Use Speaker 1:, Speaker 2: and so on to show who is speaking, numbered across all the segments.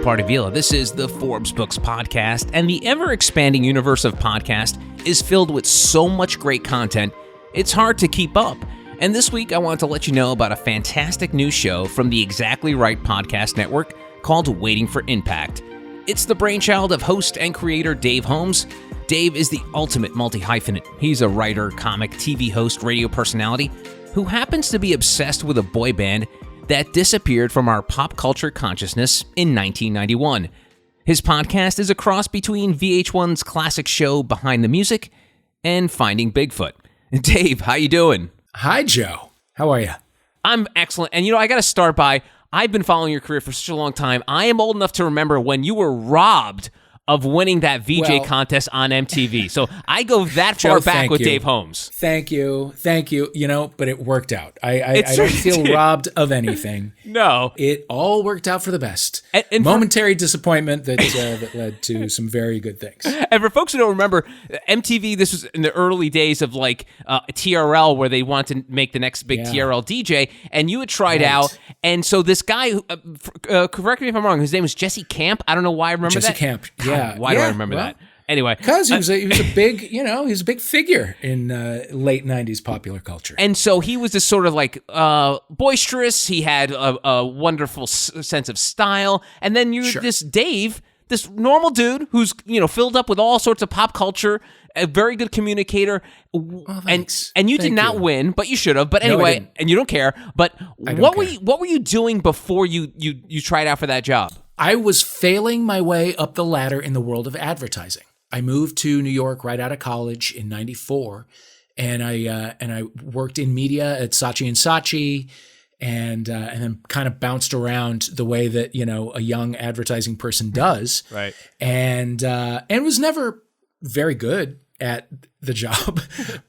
Speaker 1: Pardavila. This is the Forbes Books podcast, and the ever-expanding universe of podcast is filled with so much great content, it's hard to keep up. And this week, I wanted to let you know about a fantastic new show from the Exactly Right podcast network called Waiting for Impact. It's the brainchild of host and creator Dave Holmes. Dave is the ultimate multi-hyphenate. He's a writer, comic, TV host, radio personality who happens to be obsessed with a boy band that disappeared from our pop culture consciousness in 1991. His podcast is a cross between VH1's classic show Behind the Music and Finding Bigfoot. Dave, how you doing?
Speaker 2: Hi, Joe. How are you?
Speaker 1: I'm excellent. And I got to start by, I've been following your career for such a long time. I am old enough to remember when you were robbed of winning that VJ contest on MTV. So I go that far back with Dave Holmes.
Speaker 2: Thank you. But it worked out. I don't feel robbed of anything.
Speaker 1: No.
Speaker 2: It all worked out for the best. And momentary disappointment that led to some very good things.
Speaker 1: And for folks who don't remember, MTV, this was in the early days of TRL, where they wanted to make the next big TRL DJ, and you had tried out. And so this guy, correct me if I'm wrong, his name was Jesse Camp. I don't know why I remember that.
Speaker 2: Jesse Camp,
Speaker 1: Why do I remember that? Anyway,
Speaker 2: because he was a big, he was a big figure in late '90s popular culture.
Speaker 1: And so he was this sort of boisterous. He had a wonderful sense of style. And then this Dave, this normal dude who's filled up with all sorts of pop culture, a very good communicator. And you did not win, but you should have. But anyway, and you don't care. But what were you doing before you tried out for that job?
Speaker 2: I was failing my way up the ladder in the world of advertising. I moved to New York right out of college in '94, and I worked in media at Saatchi & Saatchi, and then kind of bounced around the way that a young advertising person does.
Speaker 1: Right.
Speaker 2: And was never very good at the job,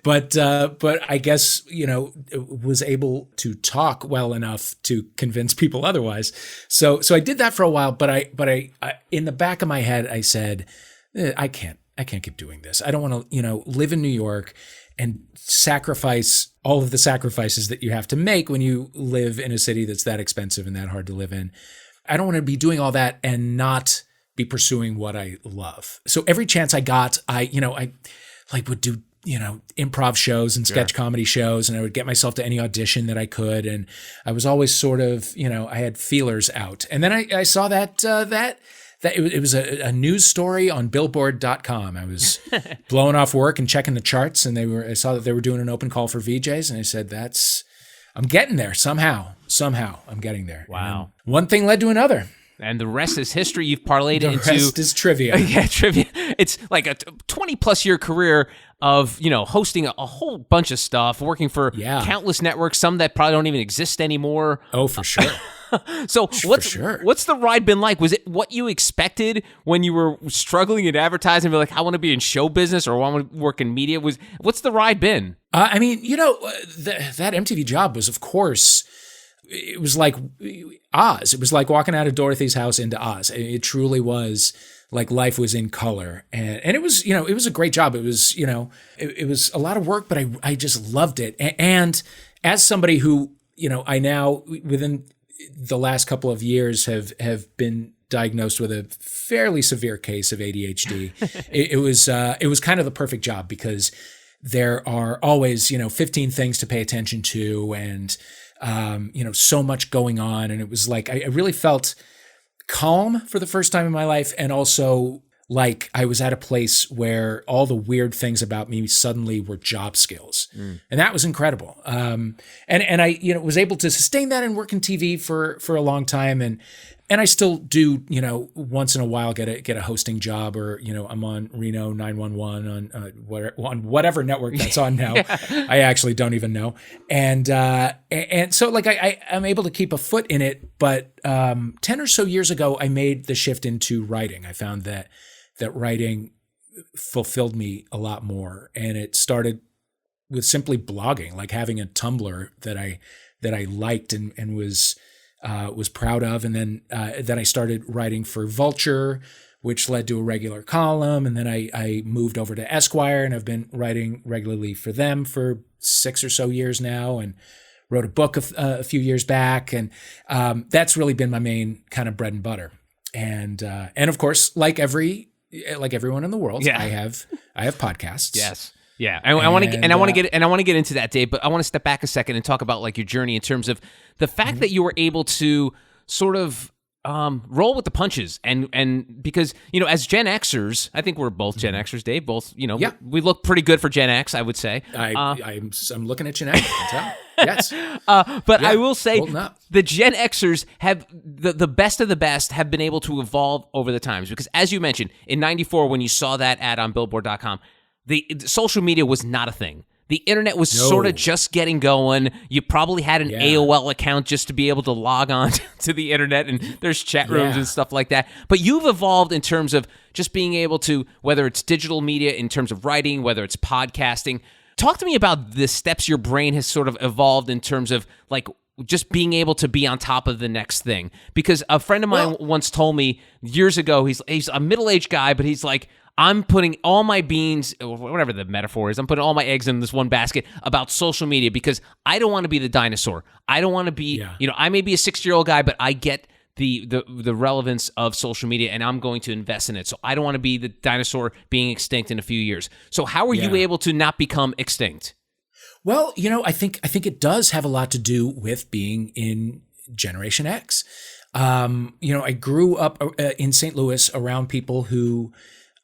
Speaker 2: but I guess was able to talk well enough to convince people otherwise. So I did that for a while, but I in the back of my head I said, I can't keep doing this. I don't want to live in New York and sacrifice all of the sacrifices that you have to make when you live in a city that's that expensive and that hard to live in. I don't want to be doing all that and not be pursuing what I love. So every chance I got, I would do, improv shows and sketch comedy shows, and I would get myself to any audition that I could. And I was always sort of, I had feelers out. And then I saw that it was a news story on Billboard.com. I was blowing off work and checking the charts, and I saw that they were doing an open call for VJs, and I said, I'm getting there somehow I'm getting there.
Speaker 1: Wow.
Speaker 2: And one thing led to another.
Speaker 1: And the rest is history. You've parlayed it into...
Speaker 2: The rest is trivia.
Speaker 1: Yeah, trivia. It's like a 20-plus year career of, hosting a whole bunch of stuff, working for countless networks, some that probably don't even exist anymore.
Speaker 2: Oh, for sure.
Speaker 1: So what's the ride been like? Was it what you expected when you were struggling in advertising? Be like, I want to be in show business, or I want to work in media. What's the ride been?
Speaker 2: That MTV job was, of course... It was like Oz. It was like walking out of Dorothy's house into Oz. It truly was like life was in color. And it was, it was a great job. It was, it was a lot of work, but I just loved it. And as somebody who, I now within the last couple of years have been diagnosed with a fairly severe case of ADHD, it was kind of the perfect job because there are always, 15 things to pay attention to, and so much going on. And it was like, I really felt calm for the first time in my life. And also like I was at a place where all the weird things about me suddenly were job skills. And that was incredible. And I, was able to sustain that and work in TV for a long time. And I still do, once in a while get a hosting job, or, I'm on Reno 911 on whatever network that's on now. I actually don't even know. And so like I'm able to keep a foot in it. But 10 or so years ago, I made the shift into writing. I found that writing fulfilled me a lot more. And it started with simply blogging, like having a Tumblr that I liked and was proud of. And then I started writing for Vulture, which led to a regular column. And then I moved over to Esquire, and I've been writing regularly for them for 6 or so years now, and wrote a book a few years back. And that's really been my main kind of bread and butter. And of course, like everyone in the world,
Speaker 1: Yeah.
Speaker 2: I have podcasts.
Speaker 1: Yes. Yeah. I want to get into that, Dave, but I want to step back a second and talk about like your journey in terms of the fact that you were able to sort of roll with the punches and because, as Gen Xers, I think we're both Gen Xers, Dave, both, we look pretty good for Gen X, I would say.
Speaker 2: I'm looking at Gen X. Yes.
Speaker 1: But I will say
Speaker 2: up.
Speaker 1: the Gen Xers have the best of the best have been able to evolve over the times because as you mentioned, in 94, when you saw that ad on billboard.com, the social media was not a thing. The internet was sort of just getting going. You probably had an AOL account just to be able to log on to the internet, and there's chat rooms and stuff like that. But you've evolved in terms of just being able to, whether it's digital media in terms of writing, whether it's podcasting. Talk to me about the steps your brain has sort of evolved in terms of like just being able to be on top of the next thing. Because a friend of mine once told me years ago, he's a middle-aged guy, but he's like, I'm putting all my beans, or whatever the metaphor is, I'm putting all my eggs in this one basket about social media because I don't want to be the dinosaur. I don't want to be, I may be a 60-year-old guy, but I get the relevance of social media and I'm going to invest in it. So I don't want to be the dinosaur being extinct in a few years. So how are you able to not become extinct?
Speaker 2: Well, I think it does have a lot to do with being in Generation X. I grew up in St. Louis around people who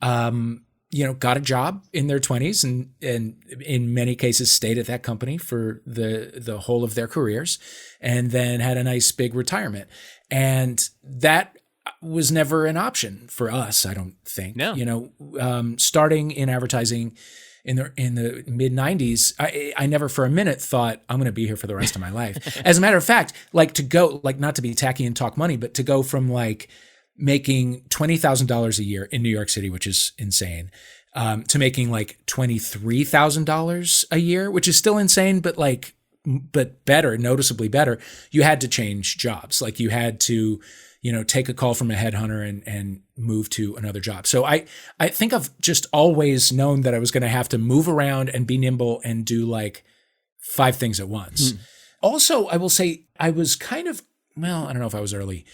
Speaker 2: got a job in their 20s and in many cases stayed at that company for the whole of their careers and then had a nice big retirement. And that was never an option for us, I don't think. No. Starting in advertising in the mid 90s, I never for a minute thought I'm going to be here for the rest of my life. As a matter of fact, like to go, like not to be tacky and talk money, but to go from like making $20,000 a year in New York City, which is insane, to making like $23,000 a year, which is still insane, but better, noticeably better. You had to change jobs. Like you had to, take a call from a headhunter and move to another job. So I think I've just always known that I was going to have to move around and be nimble and do like 5 things at once. Also, I will say I was kind of, I don't know if I was early,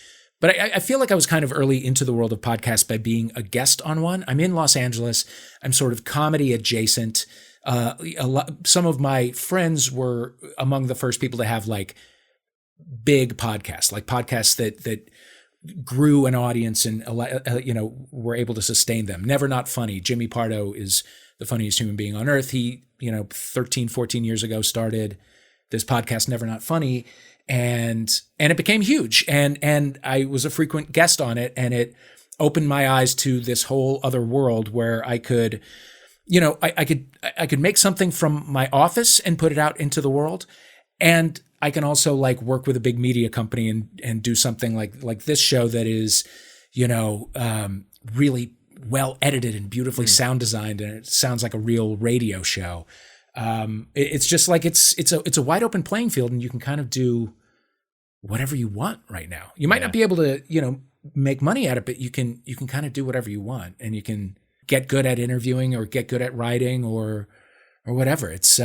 Speaker 2: but I feel like I was kind of early into the world of podcasts by being a guest on one. I'm in Los Angeles. I'm sort of comedy adjacent. Some of my friends were among the first people to have like big podcasts, like podcasts that grew an audience and were able to sustain them. Never Not Funny. Jimmy Pardo is the funniest human being on earth. He 13, 14 years ago started this podcast, Never Not Funny. And it became huge. And I was a frequent guest on it. And it opened my eyes to this whole other world where I could, I could make something from my office and put it out into the world. And I can also like work with a big media company and do something like this show that is, really well edited and beautifully sound designed. And it sounds like a real radio show. It's just like, it's a wide open playing field and you can kind of do whatever you want right now. You might not be able to, make money at it, but you can kind of do whatever you want and you can get good at interviewing or get good at writing or whatever. It's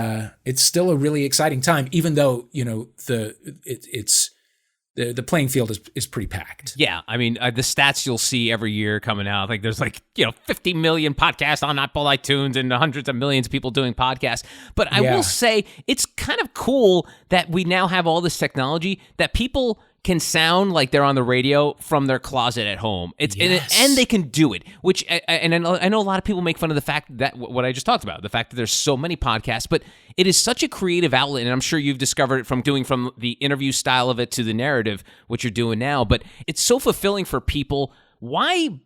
Speaker 2: still a really exciting time, even though, the playing field is pretty packed.
Speaker 1: Yeah. I mean, the stats you'll see every year coming out, like there's like, 50 million podcasts on Apple iTunes and hundreds of millions of people doing podcasts. But I will say it's kind of cool that we now have all this technology that people can sound like they're on the radio from their closet at home. And they can do it, which, and I know a lot of people make fun of the fact that what I just talked about, the fact that there's so many podcasts, but it is such a creative outlet, and I'm sure you've discovered it from the interview style of it to the narrative, what you're doing now, but it's so fulfilling for people. Why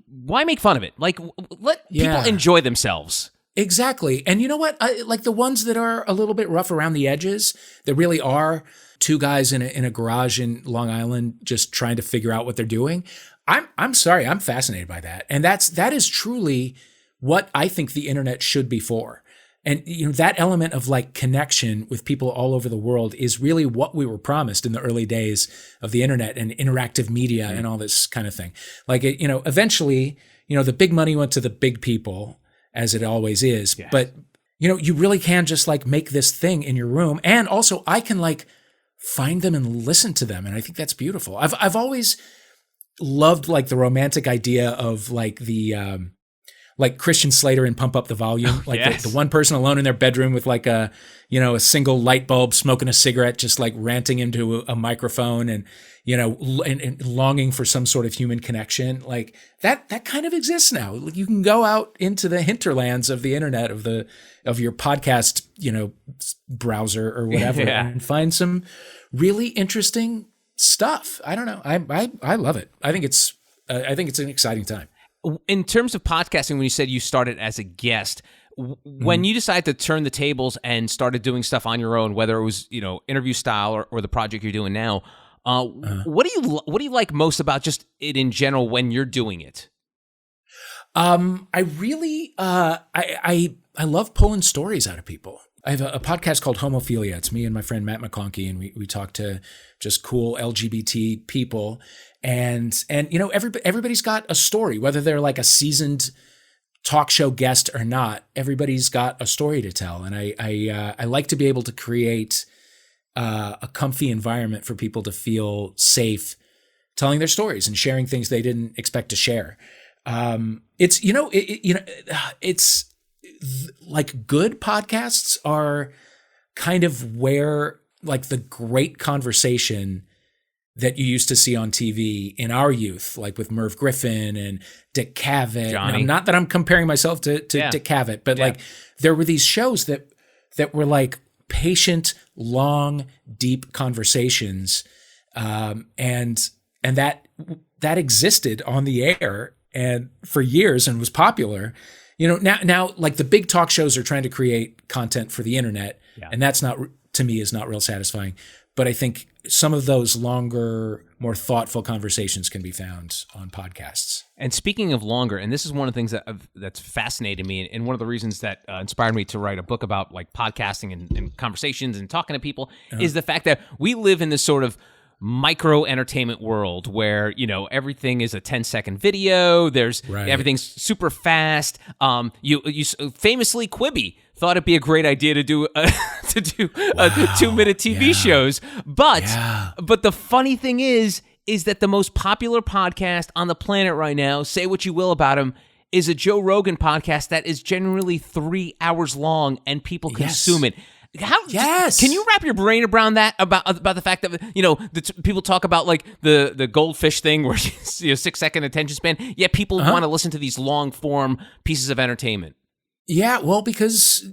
Speaker 1: make fun of it? Like, let people enjoy themselves.
Speaker 2: Exactly. And you know what? Like the ones that are a little bit rough around the edges, that really are two guys in a garage in Long Island just trying to figure out what they're doing. I'm sorry, I'm fascinated by that. And that is truly what I think the internet should be for. And that element of like connection with people all over the world is really what we were promised in the early days of the internet and interactive media and all this kind of thing. Like eventually, the big money went to the big people, as it always is. Yes. But you really can just like make this thing in your room. And also I can like find them and listen to them. And I think that's beautiful. I've always loved like the romantic idea of like the like Christian Slater in Pump Up the Volume, like
Speaker 1: yes.
Speaker 2: the one person alone in their bedroom with like a single light bulb, smoking a cigarette, just like ranting into a microphone and, and longing for some sort of human connection. Like that kind of exists now. You can go out into the hinterlands of the internet of your podcast, browser or whatever and find some really interesting stuff. I don't know. I love it. I think it's an exciting time.
Speaker 1: In terms of podcasting, when you said you started as a guest, when you decided to turn the tables and started doing stuff on your own, whether it was interview style or the project you're doing now, what do you like most about just it in general when you're doing it?
Speaker 2: I really I love pulling stories out of people. I have a podcast called Homophilia. It's me and my friend Matt McConkey, and we talk to just cool LGBT people. And everybody's got a story, whether they're like a seasoned talk show guest or not. Everybody's got a story to tell, and I like to be able to create a comfy environment for people to feel safe telling their stories and sharing things they didn't expect to share. It's like good podcasts are kind of where like the great conversation that you used to see on TV in our youth, like with Merv Griffin and Dick Cavett. Not that I'm comparing myself to Dick Cavett, but like there were these shows that were like patient, long, deep conversations, and that existed on the air and for years and was popular. Now like the big talk shows are trying to create content for the internet, and that's not, to me, is not real satisfying. But I think some of those longer, more thoughtful conversations can be found on podcasts.
Speaker 1: And speaking of longer, and this is one of the things that's fascinated me, and one of the reasons that inspired me to write a book about like podcasting and conversations and talking to people, is the fact that we live in this sort of micro entertainment world where everything is a 10-second video. Everything's super fast. You famously, Quibi thought it'd be a great idea to do 2-minute TV shows, but the funny thing is that the most popular podcast on the planet right now, say what you will about him, is a Joe Rogan podcast that is generally 3 hours long, and people consume it. Can you wrap your brain around that, about the fact that people talk about like the goldfish thing where 6-second attention span, yet people want to listen to these long form pieces of entertainment?
Speaker 2: Yeah, well, because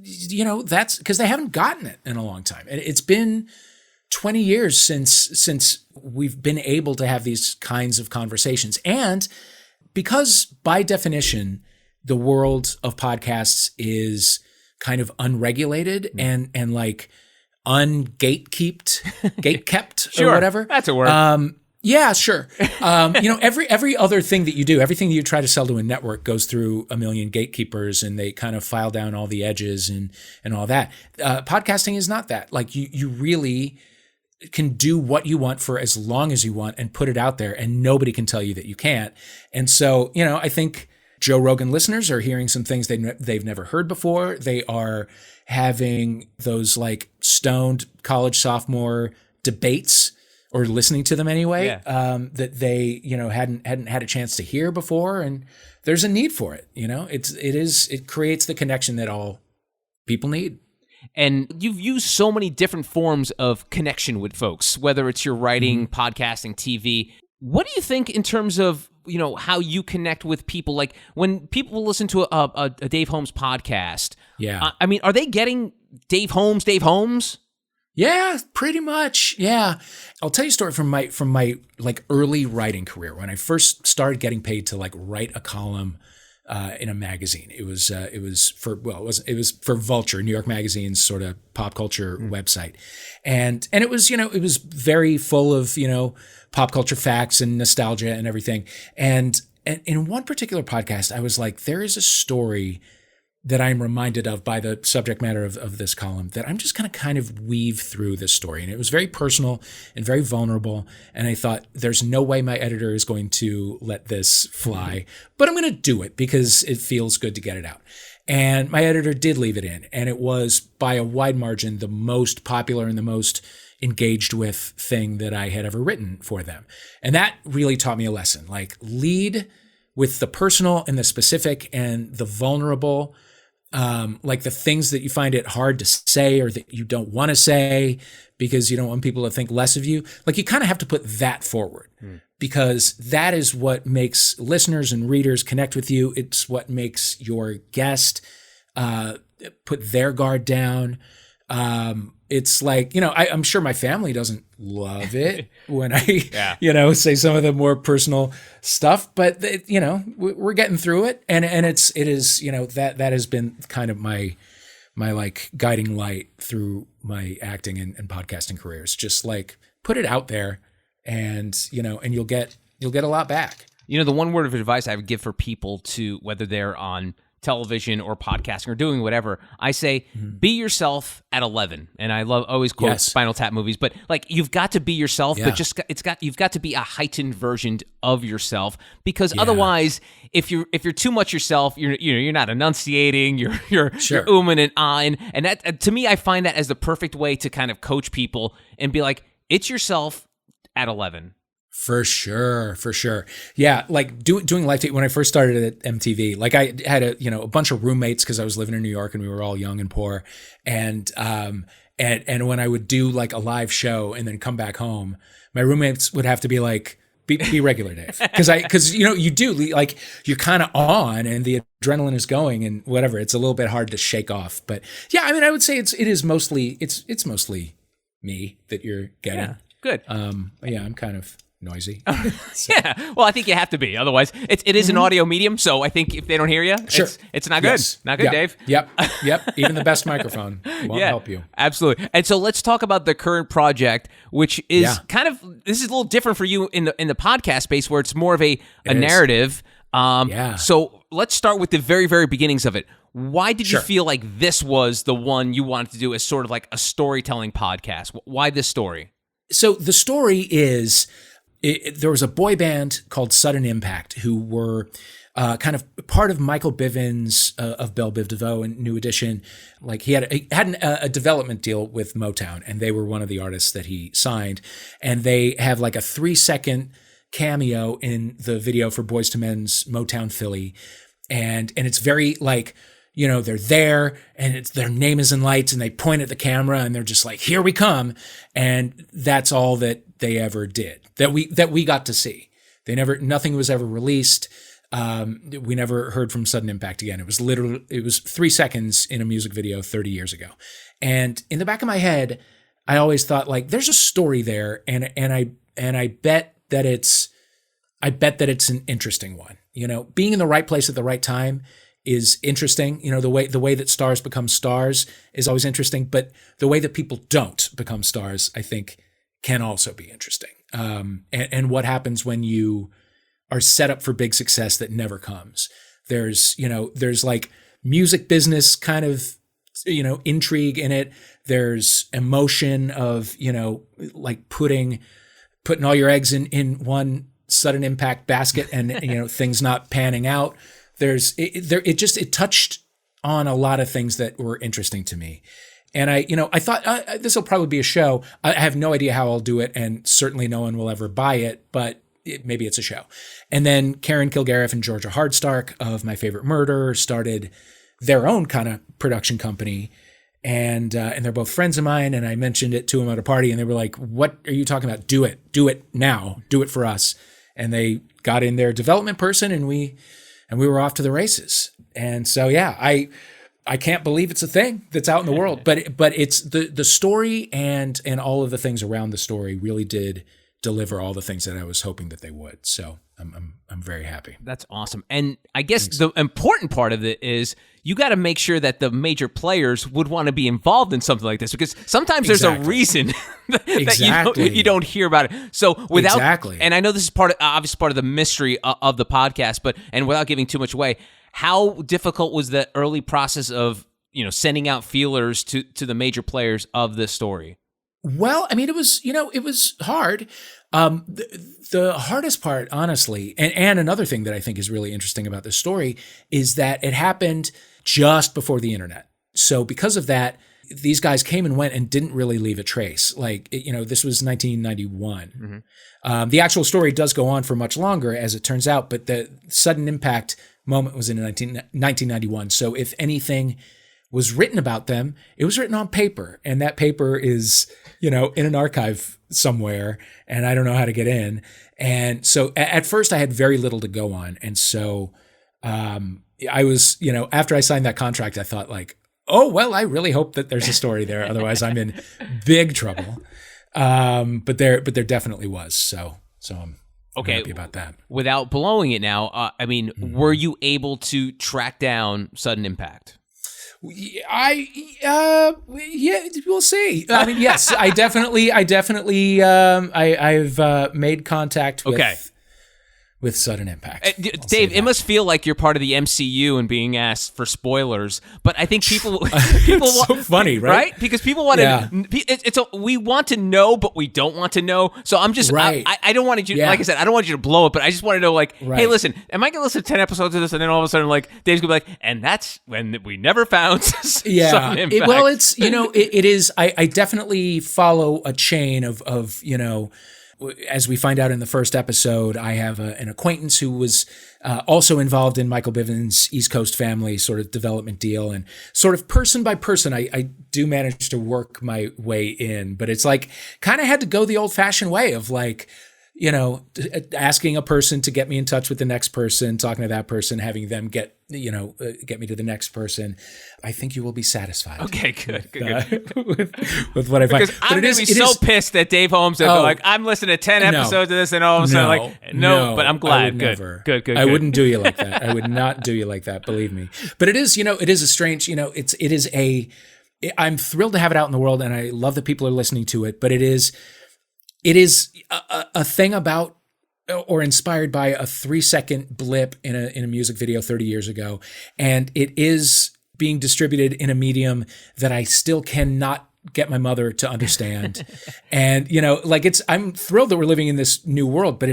Speaker 2: that's because they haven't gotten it in a long time. It's been 20 years since we've been able to have these kinds of conversations, and because by definition the world of podcasts is kind of unregulated and like gatekept or whatever.
Speaker 1: That's a word.
Speaker 2: Yeah, sure. Every other thing that you do, everything that you try to sell to a network goes through a million gatekeepers, and they kind of file down all the edges and all that. Podcasting is not that. Like you really can do what you want for as long as you want and put it out there, and nobody can tell you that you can't. And so, I think Joe Rogan listeners are hearing some things they've never heard before. They are having those like stoned college sophomore debates, or listening to them anyway, that they hadn't had a chance to hear before, and there's a need for it. It creates the connection that all people need.
Speaker 1: And you've used so many different forms of connection with folks, whether it's your writing, podcasting, TV. What do you think in terms of how you connect with people? Like when people listen to a Dave Holmes podcast, are they getting Dave Holmes?
Speaker 2: Yeah, pretty much. Yeah. I'll tell you a story from my like early writing career. When I first started getting paid to like write a column in a magazine. It was for Vulture, New York Magazine's sort of pop culture website. And it was, it was very full of, pop culture facts and nostalgia and everything. And in one particular podcast, I was like, there is a story that I'm reminded of by the subject matter of this column that I'm just going to kind of weave through this story. And it was very personal and very vulnerable. And I thought, there's no way my editor is going to let this fly, but I'm going to do it because it feels good to get it out. And my editor did leave it in. And it was by a wide margin the most popular and the most engaged with thing that I had ever written for them. And that really taught me a lesson. Like, lead with the personal and the specific and the vulnerable, like the things that you find it hard to say or that you don't want to say because you don't want people to think less of you. Like, you kind of have to put that forward because that is what makes listeners and readers connect with you. It's what makes your guest put their guard down. It's like, I'm sure my family doesn't love it when I, say some of the more personal stuff, but we're getting through it. And it is, that has been kind of my like guiding light through my acting and podcasting careers. Just like put it out there and you'll get a lot back.
Speaker 1: The one word of advice I would give for people to, whether they're on television or podcasting or doing whatever, I say, be yourself at 11. And I always quote Spinal Tap movies, but like, you've got to be yourself, but you've got to be a heightened version of yourself, because otherwise, if you're too much yourself, you're not enunciating, you're umming and ahhing. And that, to me, I find that as the perfect way to kind of coach people and be like, it's yourself at 11.
Speaker 2: For sure. Yeah, like doing live tape when I first started at MTV, like I had a bunch of roommates because I was living in New York and we were all young and poor. And when I would do like a live show and then come back home, my roommates would have to be like, be regular, Dave. Because you do, like, you're kind of on and the adrenaline is going and whatever. It's a little bit hard to shake off. But yeah, I mean, I would say it's mostly me that you're getting.
Speaker 1: Yeah, good.
Speaker 2: Yeah, I'm kind of noisy.
Speaker 1: Yeah, well, I think you have to be, otherwise it is an audio medium, so I think if they don't hear you, it's not good. Not good. Dave.
Speaker 2: Yep. Even the best microphone won't help you.
Speaker 1: Absolutely. And so let's talk about the current project, which is kind of, this is a little different for you in the podcast space, where it's more of a narrative. So let's start with the very, very beginnings of it. Why did you feel like this was the one you wanted to do as sort of like a storytelling podcast? Why this story?
Speaker 2: So the story is, there was a boy band called Sudden Impact who were kind of part of Michael Bivins of Belle Biv DeVoe and New Edition. Like, he had a development deal with Motown, and they were one of the artists that he signed. And they have like a 3-second cameo in the video for Boyz II Men's Motown Philly. And it's very like, they're there and their name is in lights and they point at the camera and they're just like, here we come. And that's all that they ever did, that we got to see. Nothing was ever released. We never heard from Sudden Impact again. It was 3 seconds in a music video 30 years ago. And in the back of my head, I always thought, like, there's a story there. And I bet that it's an interesting one. Being in the right place at the right time is interesting. The way that stars become stars is always interesting, but the way that people don't become stars, I think, can also be interesting. And what happens when you are set up for big success that never comes. There's like music business kind of, intrigue in it. There's emotion of, like putting all your eggs in one Sudden Impact basket and, things not panning out. It touched on a lot of things that were interesting to me. And I thought this will probably be a show. I have no idea how I'll do it, and certainly no one will ever buy it, but maybe it's a show. And then Karen Kilgariff and Georgia Hardstark of My Favorite Murder started their own kind of production company. And they're both friends of mine. And I mentioned it to them at a party, and they were like, "What are you talking about? Do it now. Do it for us." And they got in their development person, and we were off to the races. And so, yeah, I can't believe it's a thing that's out in the world, but it's the story and all of the things around the story really did deliver all the things that I was hoping that they would. So I'm very happy.
Speaker 1: That's awesome. And I guess the important part of it is you got to make sure that the major players would want to be involved in something like this, because sometimes there's a reason that you don't hear about it. So and I know this is obviously part of the mystery of the podcast, and without giving too much away, how difficult was the early process of, sending out feelers to the major players of this story?
Speaker 2: Well, I mean, it was hard. The hardest part, honestly, and another thing that I think is really interesting about this story is that it happened just before the internet. So because of that, these guys came and went and didn't really leave a trace. Like, this was 1991. Mm-hmm. The actual story does go on for much longer, as it turns out, but the sudden impact moment was in 1991. So if anything was written about them, it was written on paper, and that paper is, in an archive somewhere, and I don't know how to get in. And so at first I had very little to go on. And so I was, after I signed that contract, I thought like, oh, well, I really hope that there's a story there. Otherwise I'm in big trouble. But there definitely was. So I'm happy about that.
Speaker 1: Without blowing it now, were you able to track down Sudden Impact?
Speaker 2: Yeah, we'll see. I mean, yes, I've made contact with Sudden Impact.
Speaker 1: Dave, it must feel like you're part of the MCU and being asked for spoilers, but I think people
Speaker 2: it's so funny, right?
Speaker 1: Because people want to. We want to know, but we don't want to know. So I'm just.
Speaker 2: Right.
Speaker 1: I don't want you. Like I said, I don't want you to blow it, but I just want to know. Like, hey, listen, am I going to listen to 10 episodes of this, and then all of a sudden, like, Dave's going to be like, and that's when we never found. Sudden Impact.
Speaker 2: Well, it's it is. I definitely follow a chain of as we find out in the first episode, I have an acquaintance who was also involved in Michael Bivins' East Coast Family sort of development deal, and sort of person by person, I do manage to work my way in, but it's like kind of had to go the old fashioned way of like, asking a person to get me in touch with the next person, talking to that person, having them get me to the next person. I think you will be satisfied.
Speaker 1: Okay, good.
Speaker 2: With what I find.
Speaker 1: Because I'm going to be so pissed that Dave Holmes will be like, I'm listening to 10 episodes of this, and all of a sudden but I'm glad. Good.
Speaker 2: I wouldn't do you like that. I would not do you like that, believe me. But it is, it is a strange, I'm thrilled to have it out in the world, and I love that people are listening to it, but it is a thing about or inspired by a 3-second blip in a music video 30 years ago. And it is being distributed in a medium that I still cannot get my mother to understand. And, I'm thrilled that we're living in this new world, but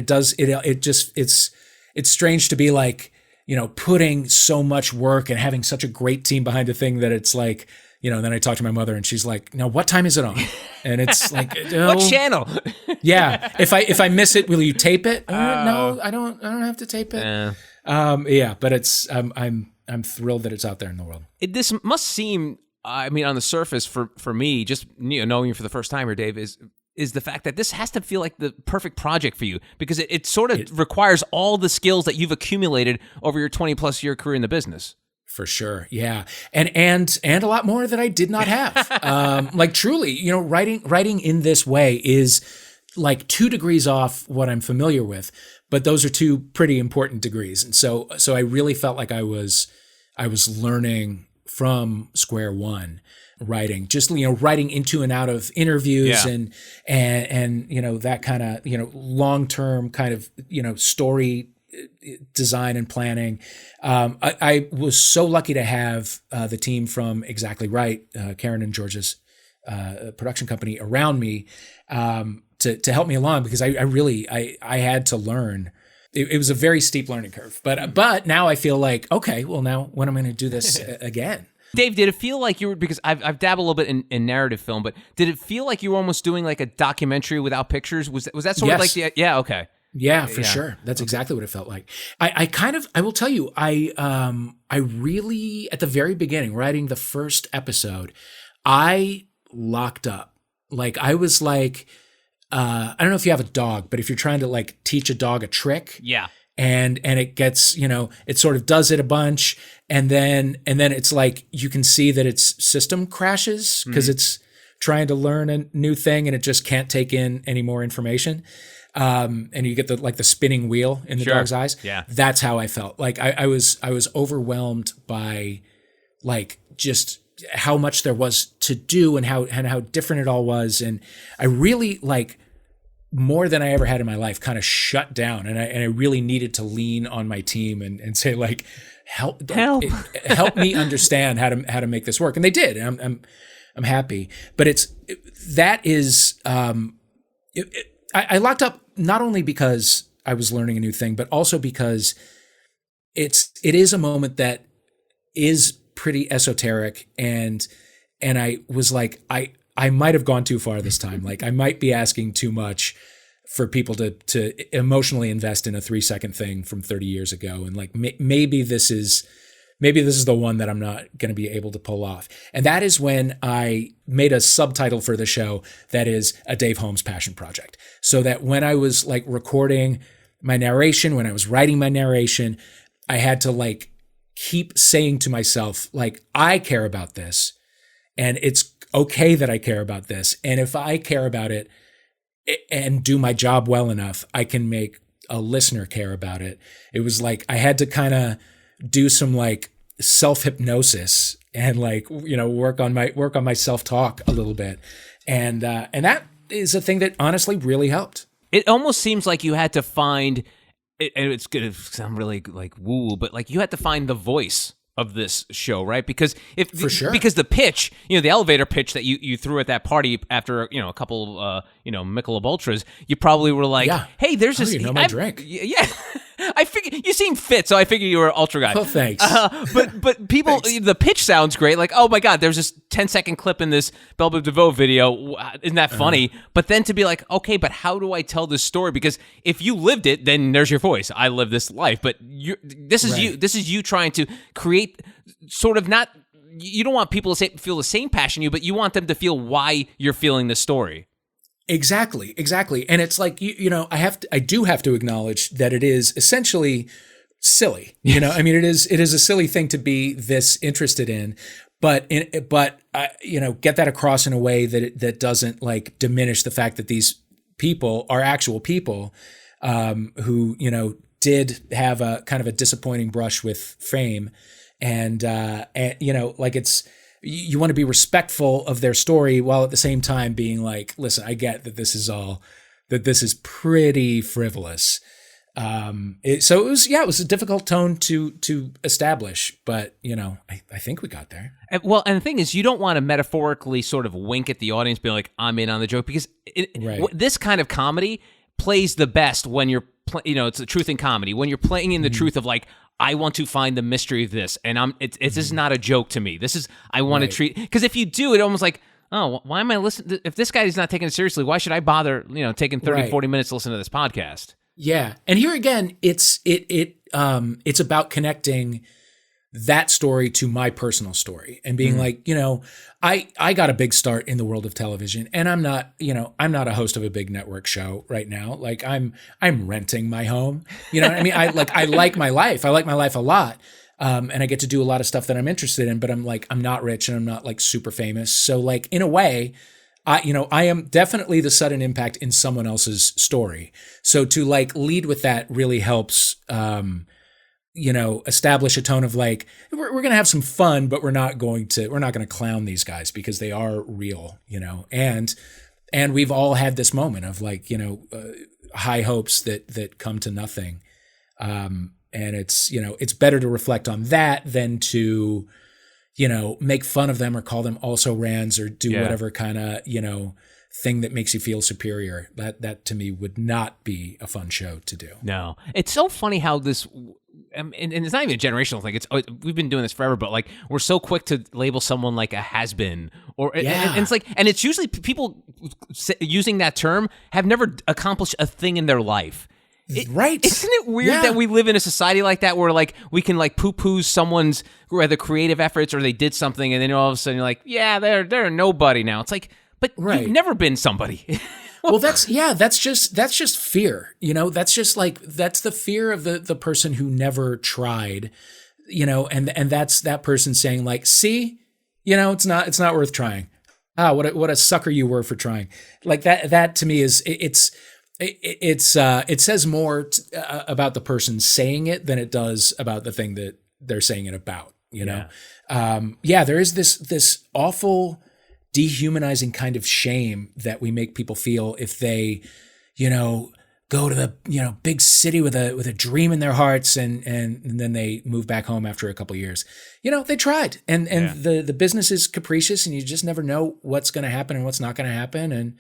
Speaker 2: it's strange to be like, putting so much work and having such a great team behind a thing that it's like, then I talk to my mother and she's like, "No, what time is it on?" And it's like,
Speaker 1: what channel?
Speaker 2: Yeah. If I miss it, will you tape it? No, I don't have to tape it. But it's I'm thrilled that it's out there in the world.
Speaker 1: This must seem, on the surface for me, just knowing you for the first time here, Dave, is the fact that this has to feel like the perfect project for you, because it sort of requires all the skills that you've accumulated over your 20+ year career in the business.
Speaker 2: For sure. Yeah. And a lot more that I did not have. Like truly, writing in this way is like 2 degrees off what I'm familiar with, but those are 2 pretty important degrees. And so I really felt like I was learning from square one, writing, just, writing into and out of interviews and that kind of, long-term kind of, story design and planning. I was so lucky to have the team from Exactly Right, Karen and George's production company, around me to help me along, because I had to learn. It was a very steep learning curve, but now I feel like, okay, well, now when am I going to do this again?
Speaker 1: Dave, did it feel like you were, because I've dabbled a little bit in narrative film, but did it feel like you were almost doing like a documentary without pictures? Was that sort of like okay.
Speaker 2: Yeah, for sure. That's exactly what it felt like. I will tell you, I really, at the very beginning, writing the first episode, I locked up. Like, I was like, I don't know if you have a dog, but if you're trying to like teach a dog a trick.
Speaker 1: Yeah.
Speaker 2: And it gets, it sort of does it a bunch. And then it's like, you can see that its system crashes because it's trying to learn a new thing and it just can't take in any more information. And you get the spinning wheel in the dog's eyes.
Speaker 1: Yeah.
Speaker 2: That's how I felt. Like I was overwhelmed by like just how much there was to do and how different it all was. And I really, like, more than I ever had in my life, kind of shut down. And I really needed to lean on my team and say, like, help me understand how to make this work. And they did. I'm happy. But I locked up not only because I was learning a new thing, but also because it is a moment that is pretty esoteric, and I was like, I might have gone too far this time. Like, I might be asking too much for people to emotionally invest in a 3-second thing from 30 years ago. And like, maybe this is the one that I'm not going to be able to pull off. And that is when I made a subtitle for the show that is A Dave Holmes Passion Project. So that when I was like recording my narration, when I was writing my narration, I had to like keep saying to myself, like, I care about this, and it's okay that I care about this. And if I care about it and do my job well enough, I can make a listener care about it. It was like I had to kind of do some like self-hypnosis and like, you know, work on my self-talk a little bit. And that is a thing that honestly really helped.
Speaker 1: It almost seems like you had to find, and it's going to sound really like woo, but like you had to find the voice of this show, right? Because because the pitch, you know, the elevator pitch that you threw at that party after, you know, a couple of, Michelob Ultras, you probably were like, hey, there's this.
Speaker 2: You know my drink.
Speaker 1: Yeah. I figured you seemed fit, so I figured you were an ultra guy.
Speaker 2: Oh, thanks.
Speaker 1: But people, the pitch sounds great. Like, oh my God, there's this 10-second clip in this Belle Biv DeVoe video. Isn't that funny? But then to be like, okay, but how do I tell this story? Because if you lived it, then there's your voice. I live this life. But this is you trying to create sort of not. You don't want people to feel the same passion you, but you want them to feel why you're feeling the story.
Speaker 2: Exactly. And it's like, I do have to acknowledge that it is essentially silly. You know, I mean, it is a silly thing to be this interested in, but get that across in a way that doesn't like diminish the fact that these people are actual people, who, did have a kind of a disappointing brush with fame, and like you want to be respectful of their story while at the same time being like, listen, I get that this is pretty frivolous. It was a difficult tone to establish, but I think we got there.
Speaker 1: Well, and the thing is, you don't want to metaphorically sort of wink at the audience, being like, I'm in on the joke, because this kind of comedy plays the best when you're, it's the truth in comedy, when you're playing in the truth of like, I want to find the mystery of this, and this is not a joke to me. This is, I want to treat, because if you do, it almost like, oh, why am I listening? If this guy is not taking it seriously, why should I bother, taking 30, 40 minutes to listen to this podcast?
Speaker 2: Yeah. And here again, it's about connecting that story to my personal story and being like, I got a big start in the world of television, and I'm not a host of a big network show right now. Like I'm renting my home. You know what I mean? I like my life. I like my life a lot. And I get to do a lot of stuff that I'm interested in, but I'm not rich and I'm not like super famous. So like in a way, I am definitely the sudden impact in someone else's story. So to like lead with that really helps, establish a tone of like, we're going to have some fun, but we're not going to clown these guys because they are real, and we've all had this moment of like, high hopes that come to nothing. And it's better to reflect on that than to, make fun of them or call them also rans or do whatever kind of, thing that makes you feel superior. That to me would not be a fun show to do. No,
Speaker 1: it's so funny how this, and it's not even a generational thing. We've been doing this forever, but like we're so quick to label someone like a has-been, and it's like, and it's usually people using that term have never accomplished a thing in their life.
Speaker 2: Right.
Speaker 1: Isn't it weird that we live in a society like that where like we can like poo-poo someone's either creative efforts or they did something, and then all of a sudden you're like, yeah, they're nobody now. It's like, but you've never been somebody.
Speaker 2: Well, that's just fear. That's just like, that's the fear of the person who never tried, and that's that person saying like, see, it's not worth trying. What a sucker you were for trying. Like that to me is it says more about the person saying it than it does about the thing that they're saying it about, there is this awful dehumanizing kind of shame that we make people feel if they, go to the, big city with a dream in their hearts, and then they move back home after a couple of years. They tried, and the business is capricious, and you just never know what's going to happen and what's not going to happen. And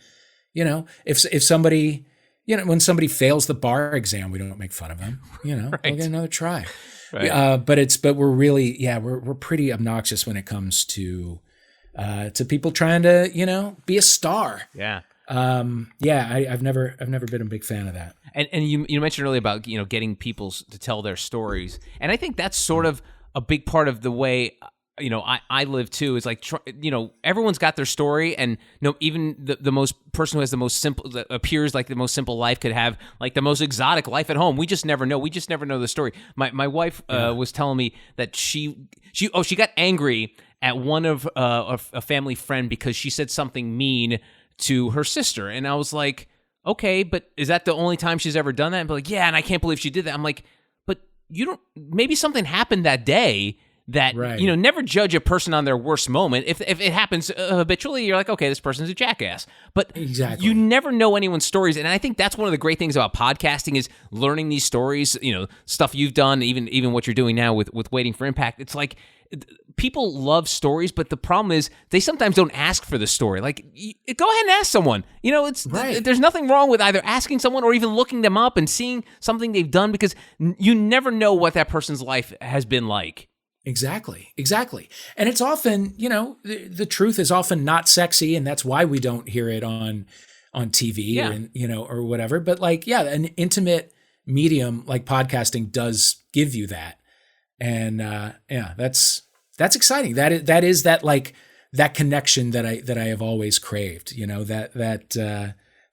Speaker 2: if somebody, when somebody fails the bar exam, we don't make fun of them.
Speaker 1: Right.
Speaker 2: We'll get another try.
Speaker 1: Right.
Speaker 2: But we're really, we're pretty obnoxious when it comes to people trying to be a star.
Speaker 1: Yeah.
Speaker 2: I've never been a big fan of that.
Speaker 1: And you mentioned earlier about getting people to tell their stories, and I think that's sort of a big part of the way I live too. Is like everyone's got their story, and even the most person who has the most simple, that appears like the most simple life, could have like the most exotic life at home. We just never know. We just never know the story. My wife was telling me that she got angry at one of a family friend because she said something mean to her sister. And I was like, okay, but is that the only time she's ever done that? And be like, yeah, and I can't believe she did that. I'm like, but maybe something happened that day that,
Speaker 2: right.
Speaker 1: Never judge a person on their worst moment. If it happens habitually, you're like, okay, this person's a jackass. But
Speaker 2: exactly.
Speaker 1: You never know anyone's stories. And I think that's one of the great things about podcasting is learning these stories, stuff you've done, even what you're doing now with Waiting for Impact. It's like, people love stories, but the problem is they sometimes don't ask for the story. Like, go ahead and ask someone. It's
Speaker 2: right.
Speaker 1: There's nothing wrong with either asking someone or even looking them up and seeing something they've done, because you never know what that person's life has been like.
Speaker 2: Exactly. And it's often, the truth is often not sexy, and that's why we don't hear it on TV or whatever. But an intimate medium like podcasting does give you that. And that's exciting. That is that connection that I have always craved.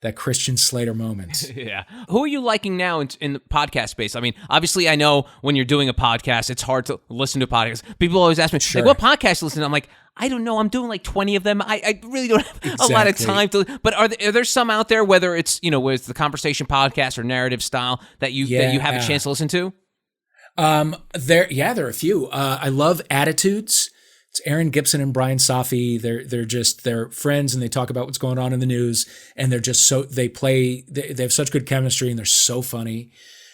Speaker 2: That Christian Slater moment.
Speaker 1: Yeah. Who are you liking now in the podcast space? I mean, obviously, I know when you're doing a podcast, it's hard to listen to podcasts. People always ask me,
Speaker 2: sure.
Speaker 1: what podcast you listen to? I'm like, I don't know. I'm doing like 20 of them. I really don't have a lot of time to. But are there some out there, whether it's whether it's the conversation podcast or narrative style, that you have a chance to listen to?
Speaker 2: There are a few. I love Attitudes. It's Aaron Gibson and Brian Safi. They're friends, and they talk about what's going on in the news, and they're just they have such good chemistry, and they're so funny.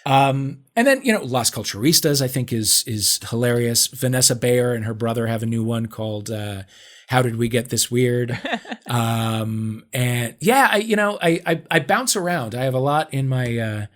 Speaker 2: And then, Las Culturistas, I think is hilarious. Vanessa Bayer and her brother have a new one called, How Did We Get This Weird? And I bounce around. I have a lot in my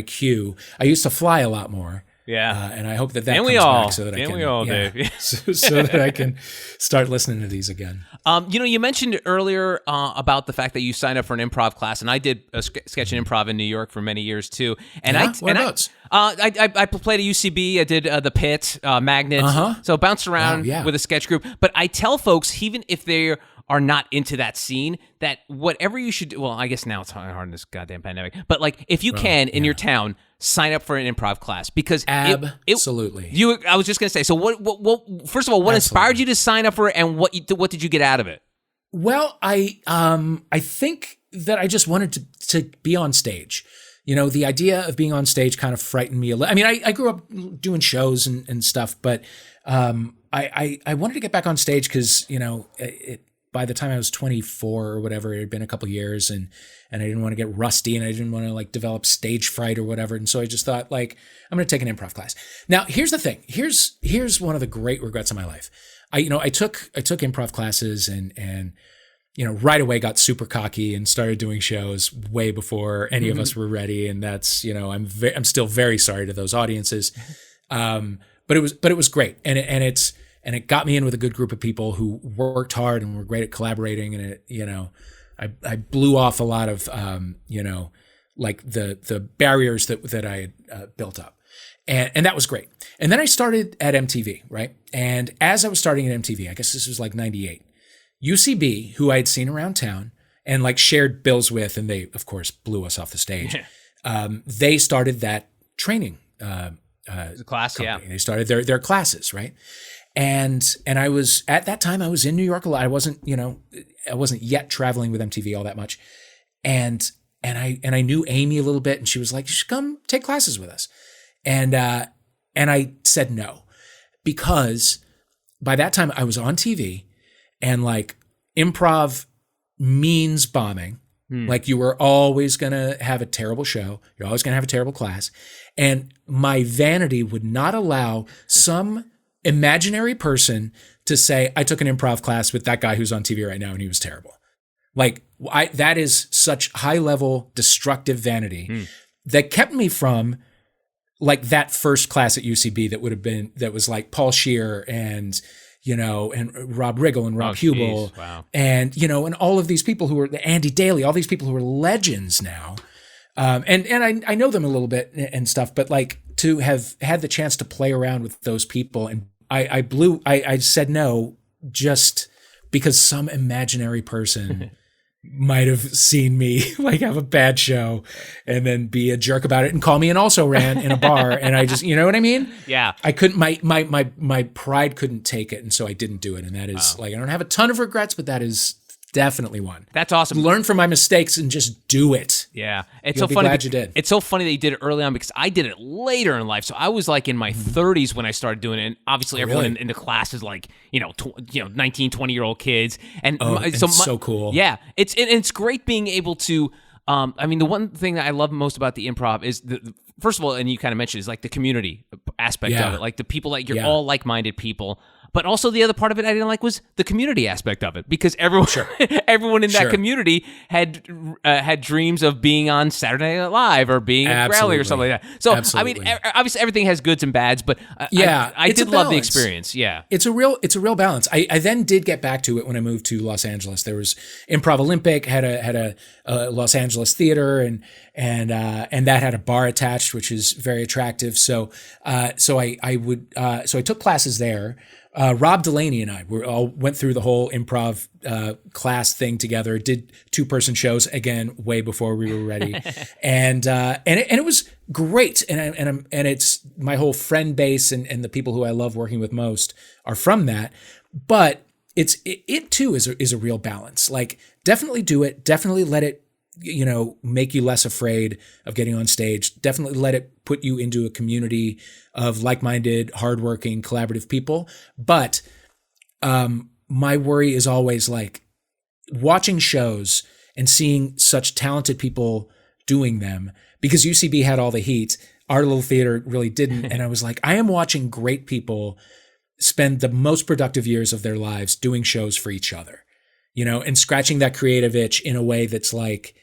Speaker 2: queue. I used to fly a lot more.
Speaker 1: Yeah.
Speaker 2: And I hope that comes back so that I can.
Speaker 1: We all do.
Speaker 2: so that I can start listening to these again.
Speaker 1: You mentioned earlier about the fact that you signed up for an improv class, and I did a sketch and improv in New York for many years too. And I played at UCB. I did the Pit, Magnet. So bounced around with a sketch group. But I tell folks, even if they are not into that scene, that whatever you should do, well, I guess now it's hard in this goddamn pandemic, but if you can in your town, sign up for an improv class, because
Speaker 2: absolutely.
Speaker 1: I was just going to say, so what first of all, what inspired you to sign up for it, and what did you get out of it?
Speaker 2: Well, I think that I just wanted to be on stage. The idea of being on stage kind of frightened me a little. I mean, I grew up doing shows and stuff, but I wanted to get back on stage because, by the time I was 24 or whatever, it had been a couple of years, and I didn't want to get rusty, and I didn't want to develop stage fright or whatever. And so I just thought, I'm going to take an improv class. Now, here's the thing. Here's one of the great regrets of my life. I took improv classes and right away got super cocky and started doing shows way before any of us were ready. And that's, I'm still very sorry to those audiences. But it was great. And it got me in with a good group of people who worked hard and were great at collaborating. And I blew off a lot of, the barriers that I had built up. And that was great. And then I started at MTV, right? And as I was starting at MTV, I guess this was 98, UCB, who I had seen around town and shared bills with, and they, of course, blew us off the stage. They started that training the
Speaker 1: class,
Speaker 2: company. They started their classes, right? And I was, at that time, I was in New York a lot. I wasn't yet traveling with MTV all that much. And I knew Amy a little bit, and she was like, you should come take classes with us. And I said no, because by that time I was on TV, and improv means bombing. Like you were always going to have a terrible show. You're always going to have a terrible class. And my vanity would not allow some imaginary person to say, I took an improv class with that guy who's on TV right now and he was terrible. Like that is such high level destructive vanity that kept me from like that first class at UCB that was like Paul Scheer and and Rob Riggle and Rob Hubel, and and all of these people who were Andy Daly, all these people who are legends now, and I know them a little bit and stuff, but like to have had the chance to play around with those people, and I said no just because some imaginary person might have seen me like have a bad show and then be a jerk about it and call me an also ran in a bar. And I just, you know what I mean?
Speaker 1: Yeah.
Speaker 2: I couldn't, my pride couldn't take it. And so I didn't do it. And that is like, I don't have a ton of regrets, but that is definitely one.
Speaker 1: That's awesome.
Speaker 2: Learn from my mistakes and just do it.
Speaker 1: Yeah. It's
Speaker 2: You'll
Speaker 1: so funny.
Speaker 2: Glad you did.
Speaker 1: It's so funny that you did it early on because I did it later in life. So I was like in my 30s when I started doing it. And obviously everyone in the class is like, 19, 20-year-old kids. And
Speaker 2: so cool.
Speaker 1: Yeah. It's great being able to, the one thing that I love most about the improv is first of all, and you kind of mentioned, is like the community aspect of it. Like the people, like you're all like-minded people. But also the other part of it I didn't like was the community aspect of it, because everyone in that community had dreams of being on Saturday Night Live or being Rally or something like that. So obviously everything has goods and bads, but I did love the experience. Yeah,
Speaker 2: it's a real balance. I then did get back to it when I moved to Los Angeles. There was Improv Olympic had a Los Angeles theater and that had a bar attached, which is very attractive. So I took classes there. Rob Delaney and I went through the whole improv class thing together. Did 2-person shows again way before we were ready, and it was great. And it's my whole friend base and the people who I love working with most are from that. But it too is a real balance. Like definitely do it. Definitely let it make you less afraid of getting on stage. Definitely let it put you into a community of like-minded, hardworking, collaborative people. But my worry is always like watching shows and seeing such talented people doing them, because UCB had all the heat. Our little theater really didn't. And I was like, I am watching great people spend the most productive years of their lives doing shows for each other, and scratching that creative itch in a way that's like,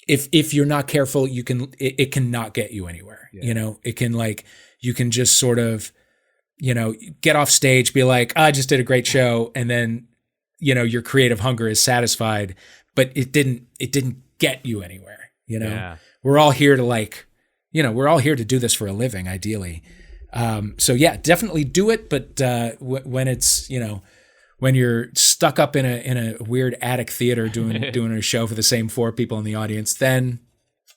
Speaker 2: if you're not careful, it can not get you anywhere. It can you can just sort of, get off stage, be like, I just did a great show. And then, your creative hunger is satisfied, but it didn't get you anywhere. We're all here to we're all here to do this for a living, ideally. So yeah, definitely do it. But when it's, when you're stuck up in a weird attic theater doing a show for the same 4 people in the audience, then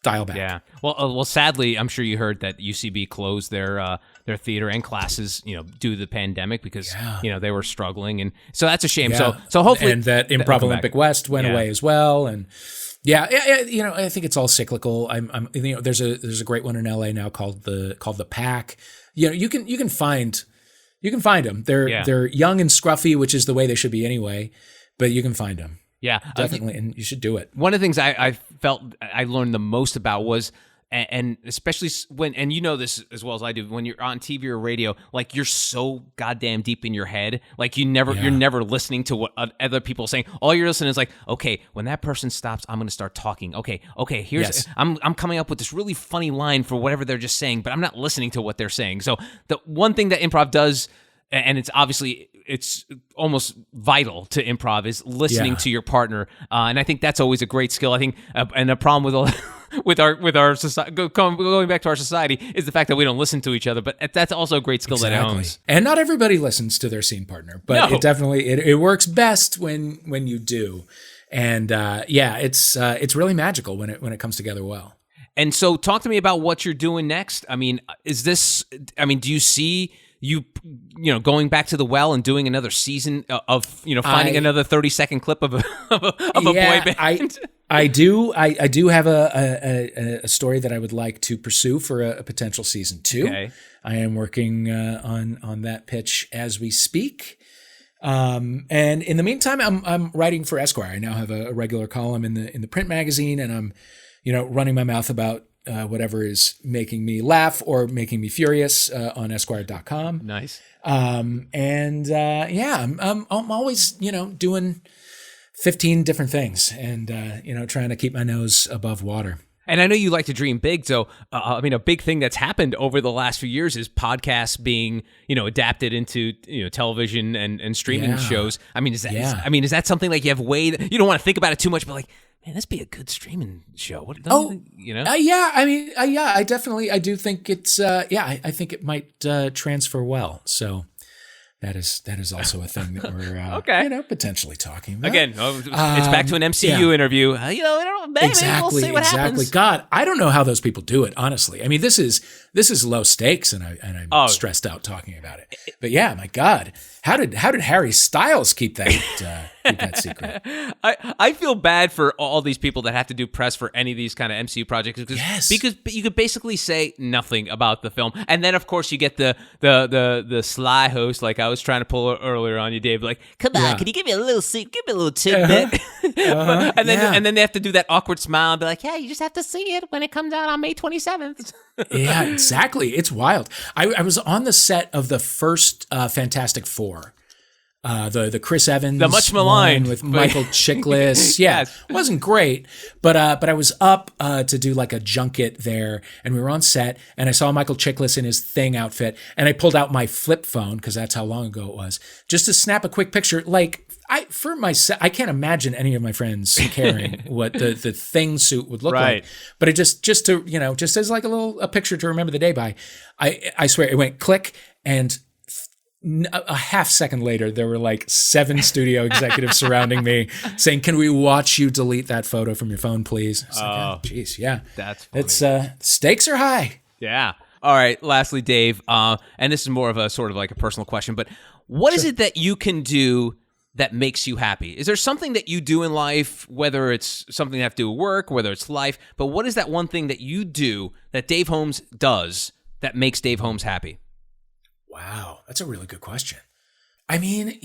Speaker 2: dial back.
Speaker 1: Yeah. Well, sadly, I'm sure you heard that UCB closed their theater and classes, due to the pandemic because they were struggling, and so that's a shame.
Speaker 2: Yeah.
Speaker 1: So hopefully,
Speaker 2: and that Improv Olympic West went away as well, and I think it's all cyclical. There's a great one in LA now called the Pack. You can find them. They're young and scruffy, which is the way they should be anyway, but you can find them.
Speaker 1: Yeah,
Speaker 2: definitely, and you should do it.
Speaker 1: One of the things I felt I learned the most about was, and especially when, and this as well as I do, when you're on TV or radio, like you're so goddamn deep in your head, like you're never listening to what other people are saying. All you're listening is like, okay, when that person stops, I'm going to start talking. Okay, here's I'm coming up with this really funny line for whatever they're just saying, but I'm not listening to what they're saying. So the one thing that improv does, and it's almost vital to improv, is listening to your partner, and I think that's always a great skill. I think, and a problem with our society, going back to our society, is the fact that we don't listen to each other. But that's also a great skill that Holmes.
Speaker 2: And not everybody listens to their scene partner, but it definitely it works best when you do. And it's really magical when it comes together well.
Speaker 1: And so, talk to me about what you're doing next. Do you see you going back to the well and doing another season of finding another 30-second clip of a boy band? I do have a story that I would like to pursue for a potential season 2. Okay. I am working on that pitch as we speak,
Speaker 2: And in the meantime, I'm writing for Esquire. I now have a regular column in the print magazine, and I'm, running my mouth about whatever is making me laugh or making me furious on Esquire.com.
Speaker 1: Nice.
Speaker 2: I'm always, doing 15 different things and, trying to keep my nose above water.
Speaker 1: And I know you like to dream big. So, a big thing that's happened over the last few years is podcasts being, adapted into, television and streaming shows. Is that something like you have you don't want to think about it too much, but like, man, this be a good streaming show. What? I do think it's, I think it might transfer well. So that is also a thing that we're, potentially talking about. Again, it's back to an MCU interview. Maybe we'll see what happens.
Speaker 2: God, I don't know how those people do it, honestly. I mean, this is low stakes, and I'm stressed out talking about it. But yeah, my God, how did Harry Styles keep that secret?
Speaker 1: I feel bad for all these people that have to do press for any of these kind of MCU projects because you could basically say nothing about the film, and then of course you get the sly host like I was trying to pull earlier on you, Dave. Like, come on, can you give me a little tidbit? And then they have to do that awkward smile and be like, yeah, you just have to see it when it comes out on May 27th.
Speaker 2: Yeah, exactly. It's wild. I was on the set of the first Fantastic Four. The Chris Evans,
Speaker 1: the much maligned
Speaker 2: with Michael Chiklis. Yeah,
Speaker 1: Yes.
Speaker 2: It wasn't great, but I was up to do like a junket there, and we were on set, and I saw Michael Chiklis in his Thing outfit, and I pulled out my flip phone because that's how long ago it was, just to snap a quick picture. Like I can't imagine any of my friends caring what the Thing suit would look like, but it just as like a picture to remember the day by. I swear it went click, and a half second later, there were like 7 studio executives surrounding me saying, "Can we watch you delete that photo from your phone, please?" It's like, geez, yeah.
Speaker 1: That's funny.
Speaker 2: It's stakes are high.
Speaker 1: Yeah. All right. Lastly, Dave, and this is more of a sort of like a personal question, but what is it that you can do that makes you happy? Is there something that you do in life, whether it's something that have to do with work, whether it's life, but what is that one thing that you do that Dave Holmes does that makes Dave Holmes happy?
Speaker 2: Wow, that's a really good question. I mean,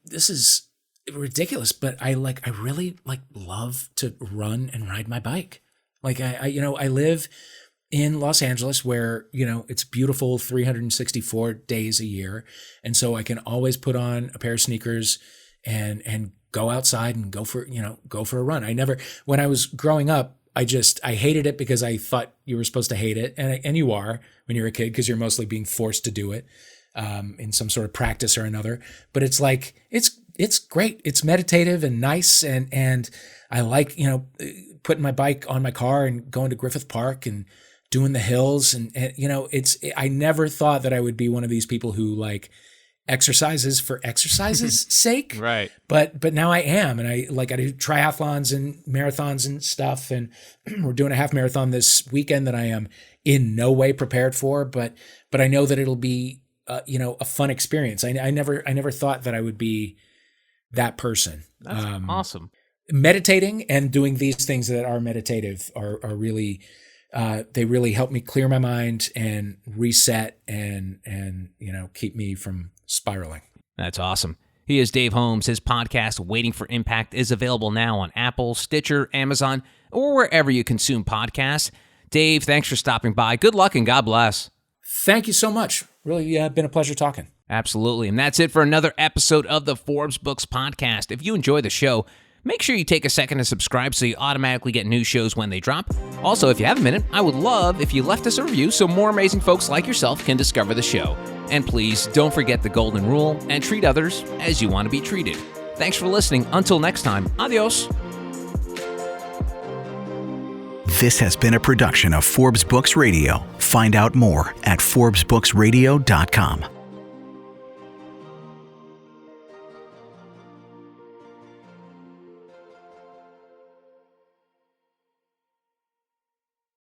Speaker 2: this is ridiculous, but I really love to run and ride my bike. Like I live in Los Angeles where, it's beautiful 364 days a year. And so I can always put on a pair of sneakers and go outside and go for a run. When I was growing up, I hated it because I thought you were supposed to hate it. And you are when you're a kid because you're mostly being forced to do it in some sort of practice or another. But it's like, it's great. It's meditative and nice. And I like, putting my bike on my car and going to Griffith Park and doing the hills. And I never thought that I would be one of these people who exercises for exercise's sake.
Speaker 1: Right.
Speaker 2: But now I am. And I do triathlons and marathons and stuff. And we're doing a half marathon this weekend that I am in no way prepared for, but I know that it'll be, a fun experience. I never thought that I would be that person.
Speaker 1: That's awesome.
Speaker 2: Meditating and doing these things that are meditative are really, they really help me clear my mind and reset and keep me from spiraling.
Speaker 1: That's awesome. He is Dave Holmes. His podcast, Waiting for Impact, is available now on Apple, Stitcher, Amazon, or wherever you consume podcasts. Dave, thanks for stopping by. Good luck and God bless.
Speaker 2: Thank you so much. Really been a pleasure talking.
Speaker 1: Absolutely. And that's it for another episode of the Forbes Books Podcast. If you enjoy the show, make sure you take a second to subscribe so you automatically get new shows when they drop. Also, if you have a minute, I would love if you left us a review so more amazing folks like yourself can discover the show. And please don't forget the golden rule and treat others as you want to be treated. Thanks for listening. Until next time, adios.
Speaker 3: This has been a production of Forbes Books Radio. Find out more at ForbesBooksRadio.com.